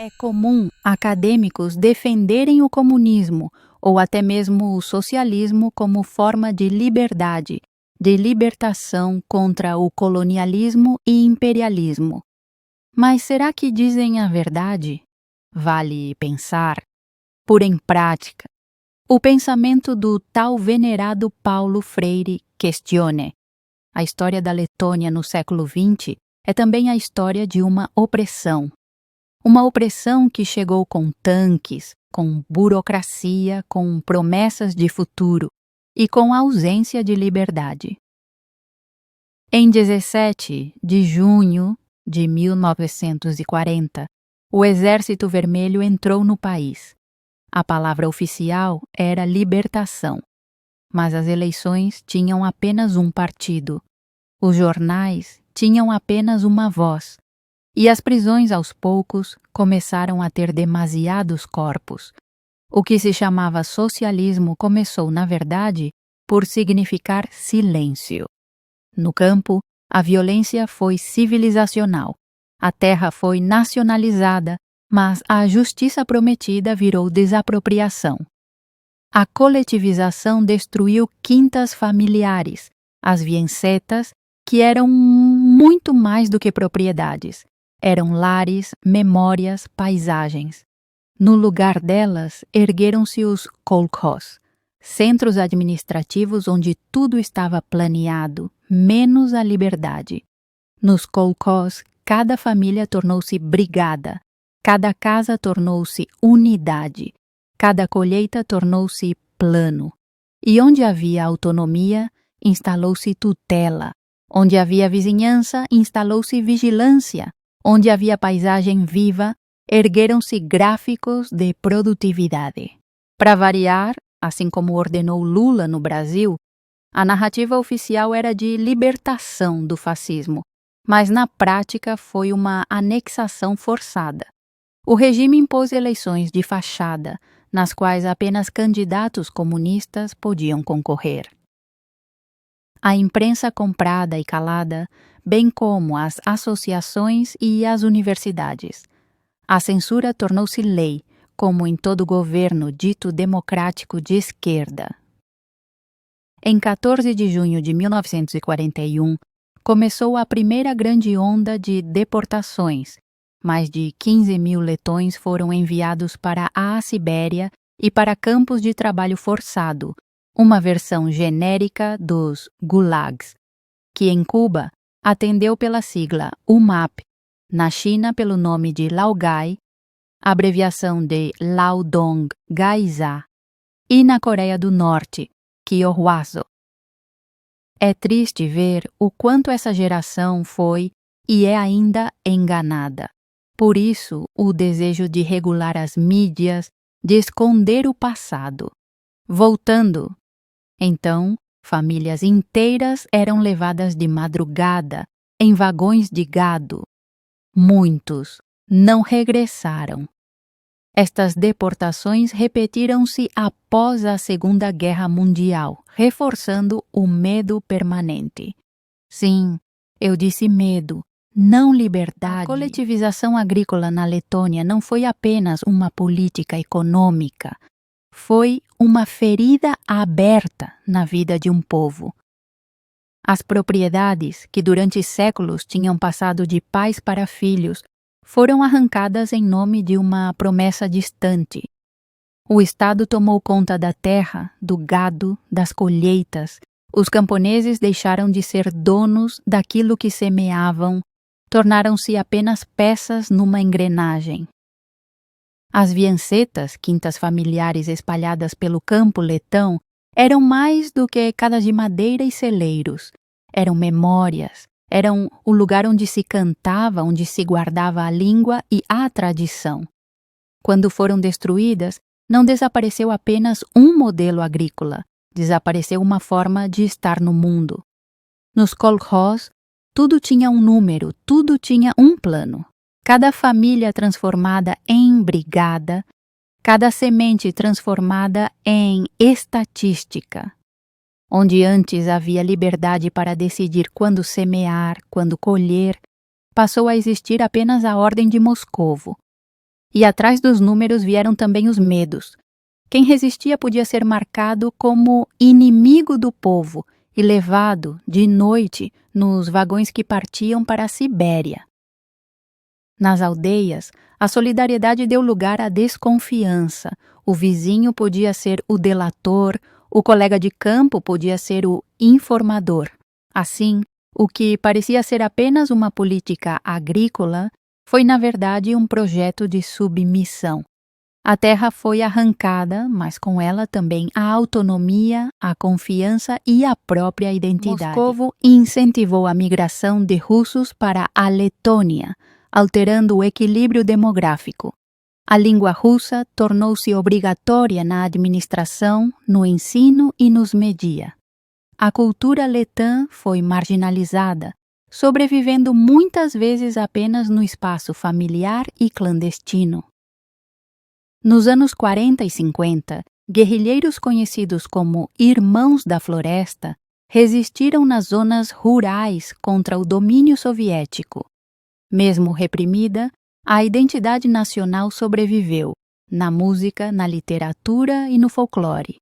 É comum acadêmicos defenderem o comunismo ou até mesmo o socialismo como forma de liberdade, de libertação contra o colonialismo e imperialismo. Mas será que dizem a verdade? Vale pensar. Por em prática, o pensamento do tal venerado Paulo Freire questione. A história da Letônia no século XX é também a história de uma opressão. Uma opressão que chegou com tanques, com burocracia, com promessas de futuro e com ausência de liberdade. Em 17 de junho de 1940, o Exército Vermelho entrou no país. A palavra oficial era libertação, mas as eleições tinham apenas um partido. Os jornais tinham apenas uma voz. E as prisões, aos poucos, começaram a ter demasiados corpos. O que se chamava socialismo começou, na verdade, por significar silêncio. No campo, a violência foi civilizacional. A terra foi nacionalizada, mas a justiça prometida virou desapropriação. A coletivização destruiu quintas familiares, as viensetas, que eram muito mais do que propriedades. Eram lares, memórias, paisagens. No lugar delas, ergueram-se os kolkhoz, centros administrativos onde tudo estava planeado, menos a liberdade. Nos kolkhoz, cada família tornou-se brigada, cada casa tornou-se unidade, cada colheita tornou-se plano. E onde havia autonomia, instalou-se tutela. Onde havia vizinhança, instalou-se vigilância. Onde havia paisagem viva, ergueram-se gráficos de produtividade. Para variar, assim como ordenou Lula no Brasil, a narrativa oficial era de libertação do fascismo, mas na prática foi uma anexação forçada. O regime impôs eleições de fachada, nas quais apenas candidatos comunistas podiam concorrer. A imprensa comprada e calada, bem como as associações e as universidades. A censura tornou-se lei, como em todo governo dito democrático de esquerda. Em 14 de junho de 1941, começou a primeira grande onda de deportações. Mais de 15.000 letões foram enviados para a Sibéria e para campos de trabalho forçado, uma versão genérica dos gulags, que em Cuba atendeu pela sigla UMAP, na China pelo nome de Laogai, abreviação de Lao Dong Gaizá, e na Coreia do Norte, Kyohwaso. É triste ver o quanto essa geração foi e é ainda enganada. Por isso, o desejo de regular as mídias, de esconder o passado. Voltando, então, famílias inteiras eram levadas de madrugada em vagões de gado. Muitos não regressaram. Estas deportações repetiram-se após a Segunda Guerra Mundial, reforçando o medo permanente. Sim, eu disse medo, não liberdade. A coletivização agrícola na Letônia não foi apenas uma política econômica, foi uma ferida aberta na vida de um povo. As propriedades, que durante séculos tinham passado de pais para filhos, foram arrancadas em nome de uma promessa distante. O Estado tomou conta da terra, do gado, das colheitas. Os camponeses deixaram de ser donos daquilo que semeavam, tornaram-se apenas peças numa engrenagem. As viensetas, quintas familiares espalhadas pelo campo letão, eram mais do que casas de madeira e celeiros. Eram memórias, eram o lugar onde se cantava, onde se guardava a língua e a tradição. Quando foram destruídas, não desapareceu apenas um modelo agrícola, desapareceu uma forma de estar no mundo. Nos kolkhoz, tudo tinha um número, tudo tinha um plano. Cada família transformada em brigada, cada semente transformada em estatística. Onde antes havia liberdade para decidir quando semear, quando colher, passou a existir apenas a Ordem de Moscovo. E atrás dos números vieram também os medos. Quem resistia podia ser marcado como inimigo do povo e levado, de noite, nos vagões que partiam para a Sibéria. Nas aldeias, a solidariedade deu lugar à desconfiança. O vizinho podia ser o delator, o colega de campo podia ser o informador. Assim, o que parecia ser apenas uma política agrícola foi, na verdade, um projeto de submissão. A terra foi arrancada, mas com ela também a autonomia, a confiança e a própria identidade. Moscovo incentivou a migração de russos para a Letônia, alterando o equilíbrio demográfico. A língua russa tornou-se obrigatória na administração, no ensino e nos media. A cultura letã foi marginalizada, sobrevivendo muitas vezes apenas no espaço familiar e clandestino. Nos anos 40 e 50, guerrilheiros conhecidos como Irmãos da Floresta resistiram nas zonas rurais contra o domínio soviético. Mesmo reprimida, a identidade nacional sobreviveu, na música, na literatura e no folclore.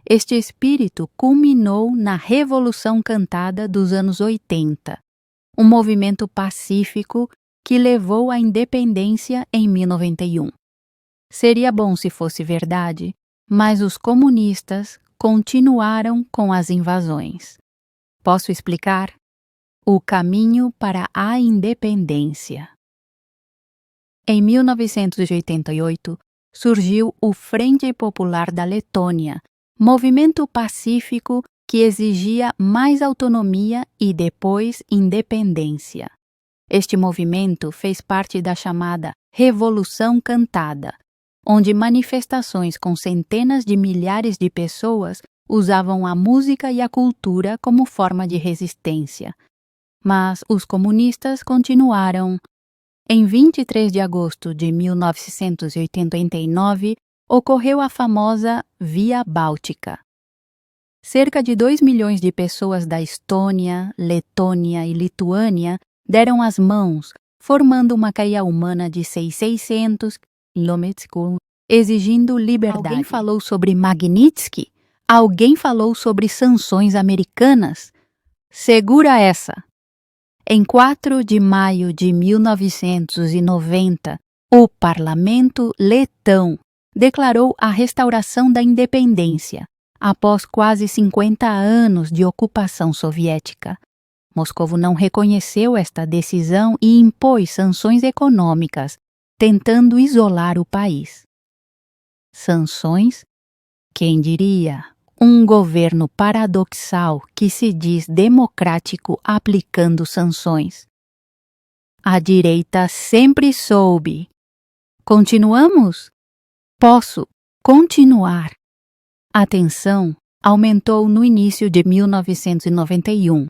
Este espírito culminou na Revolução Cantada dos anos 80, um movimento pacífico que levou à independência em 1091. Seria bom se fosse verdade, mas os comunistas continuaram com as invasões. Posso explicar? O caminho para a independência. Em 1988, surgiu o Frente Popular da Letônia, movimento pacífico que exigia mais autonomia e depois independência. Este movimento fez parte da chamada Revolução Cantada, onde manifestações com centenas de milhares de pessoas usavam a música e a cultura como forma de resistência. Mas os comunistas continuaram. Em 23 de agosto de 1989, ocorreu a famosa Via Báltica. Cerca de 2 milhões de pessoas da Estônia, Letônia e Lituânia deram as mãos, formando uma cadeia humana de 600 quilômetros, exigindo liberdade. Alguém falou sobre Magnitsky? Alguém falou sobre sanções americanas? Segura essa! Em 4 de maio de 1990, o Parlamento letão declarou a restauração da independência, após quase 50 anos de ocupação soviética. Moscovo não reconheceu esta decisão e impôs sanções econômicas, tentando isolar o país. Sanções? Quem diria? Um governo paradoxal que se diz democrático aplicando sanções. A direita sempre soube. Continuamos? Posso continuar. A tensão aumentou no início de 1991,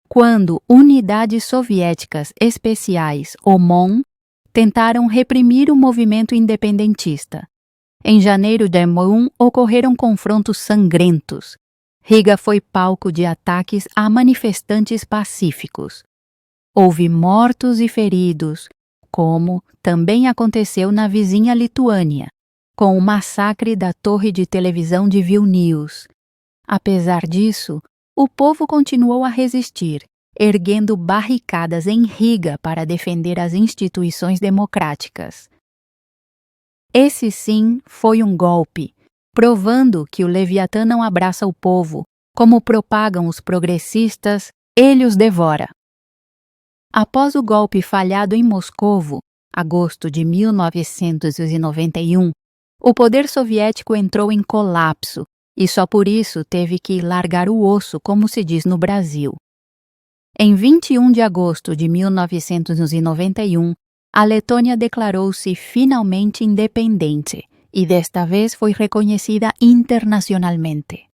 quando unidades soviéticas especiais, OMON, tentaram reprimir o movimento independentista. Em janeiro de 2001, ocorreram confrontos sangrentos. Riga foi palco de ataques a manifestantes pacíficos. Houve mortos e feridos, como também aconteceu na vizinha Lituânia, com o massacre da torre de televisão de Vilnius. Apesar disso, o povo continuou a resistir, erguendo barricadas em Riga para defender as instituições democráticas. Esse sim foi um golpe, provando que o Leviatã não abraça o povo, como propagam os progressistas, ele os devora. Após o golpe falhado em Moscovo, agosto de 1991, o poder soviético entrou em colapso e só por isso teve que largar o osso, como se diz no Brasil. Em 21 de agosto de 1991, a Letônia declarou-se finalmente independente e desta vez foi reconhecida internacionalmente.